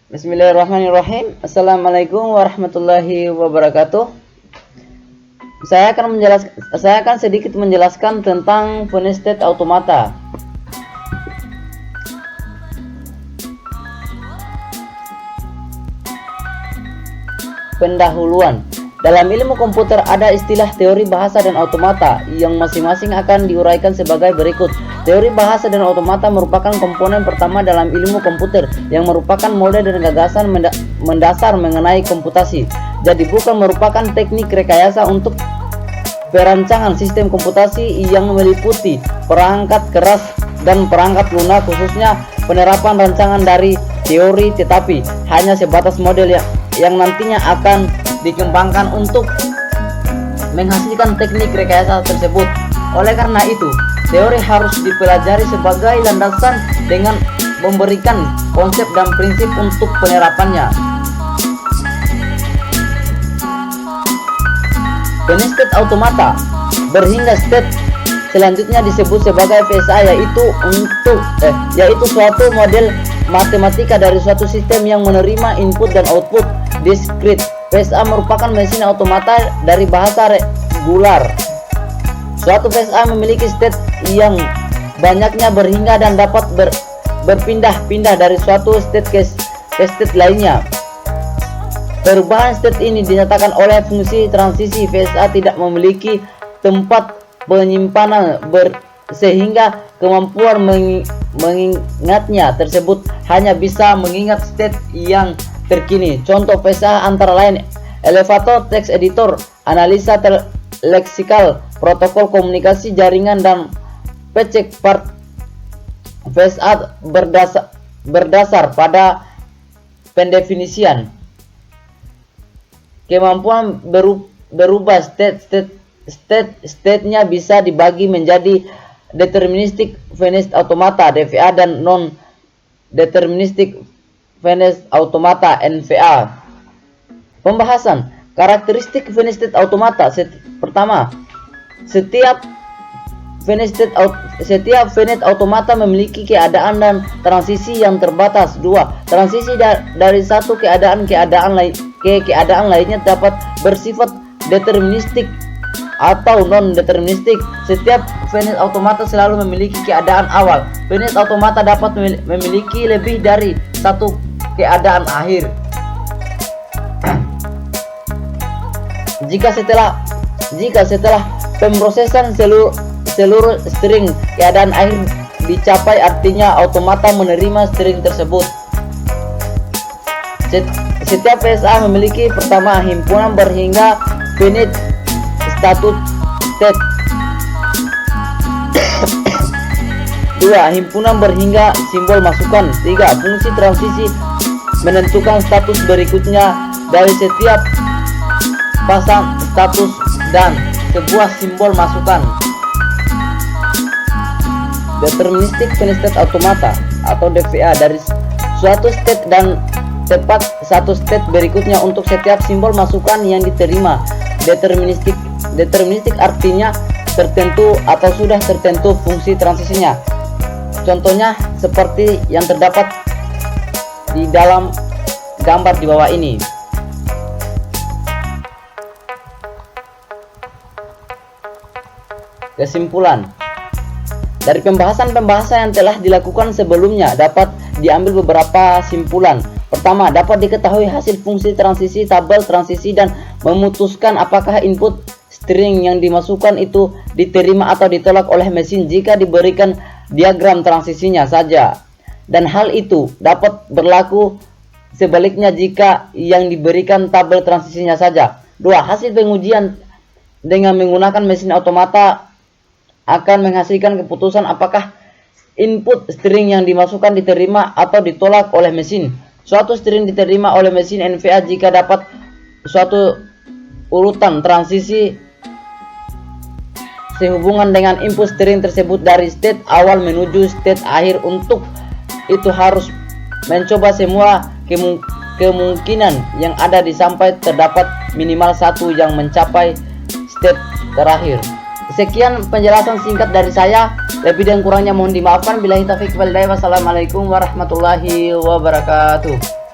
Bismillahirrahmanirrahim. Assalamualaikum warahmatullahi wabarakatuh. Saya akan sedikit menjelaskan tentang Finite State Automata. Pendahuluan. Dalam ilmu komputer ada istilah teori bahasa dan automata yang masing-masing akan diuraikan sebagai berikut. Teori bahasa dan automata merupakan komponen pertama dalam ilmu komputer yang merupakan model dan gagasan mendasar mengenai komputasi. Jadi bukan merupakan teknik rekayasa untuk perancangan sistem komputasi yang meliputi perangkat keras dan perangkat lunak, khususnya penerapan rancangan dari teori, tetapi hanya sebatas model yang nantinya akan dikembangkan untuk menghasilkan teknik rekayasa tersebut. Oleh karena itu, teori harus dipelajari sebagai landasan dengan memberikan konsep dan prinsip untuk penerapannya. Finite State Automata berhingga state selanjutnya disebut sebagai PSA, yaitu suatu model matematika dari suatu sistem yang menerima input dan output discrete. PSA merupakan mesin automata dari bahasa regular. Suatu PSA memiliki state yang banyaknya berhingga dan dapat berpindah-pindah dari suatu state ke state lainnya. Perubahan state ini dinyatakan oleh fungsi transisi. PSA tidak memiliki tempat penyimpanan sehingga kemampuan mengingatnya tersebut hanya bisa mengingat state yang terkini. Contoh PSA antara lain elevator, text editor, analisa leksikal, protokol komunikasi jaringan, dan pecek part. PSA berdasar pada pendefinisian kemampuan berubah state-nya bisa dibagi menjadi deterministic finite automata (DFA) dan non deterministic finite automata (NVA). Pembahasan karakteristik finite state automata. Pertama, setiap finite automata memiliki keadaan dan transisi yang terbatas. 2. Transisi dari satu keadaan ke keadaan lainnya dapat bersifat deterministik atau non-deterministik. Setiap finite automata selalu memiliki keadaan awal. Finite automata dapat memiliki lebih dari satu keadaan akhir. Jika setelah pemrosesan seluruh string keadaan akhir dicapai, artinya automata menerima string tersebut. Setiap PSA memiliki pertama himpunan berhingga finite status state. 2. Himpunan berhingga simbol masukan. 3. Fungsi transisi menentukan status berikutnya dari setiap pasang status dan sebuah simbol masukan. Deterministic finite state automata atau DFA dari suatu state dan tepat satu state berikutnya untuk setiap simbol masukan yang diterima. Deterministik artinya tertentu atau sudah tertentu fungsi transisinya. Contohnya seperti yang terdapat di dalam gambar di bawah ini. Kesimpulan dari pembahasan yang telah dilakukan sebelumnya dapat diambil beberapa simpulan. Pertama, dapat diketahui hasil fungsi transisi, tabel transisi, dan memutuskan apakah input string yang dimasukkan itu diterima atau ditolak oleh mesin jika diberikan diagram transisinya saja. Dan hal itu dapat berlaku sebaliknya jika yang diberikan tabel transisinya saja. 2. Hasil pengujian dengan menggunakan mesin automata akan menghasilkan keputusan apakah input string yang dimasukkan diterima atau ditolak oleh mesin. Suatu string diterima oleh mesin NVA jika dapat suatu urutan transisi sehubungan dengan input string tersebut dari state awal menuju state akhir. Untuk itu harus mencoba semua kemungkinan yang ada sampai terdapat minimal satu yang mencapai state terakhir. Sekian penjelasan singkat dari saya. Lebih dan kurangnya mohon dimaafkan. Billahi taufiq wal hidayah. Wassalamualaikum warahmatullahi wabarakatuh.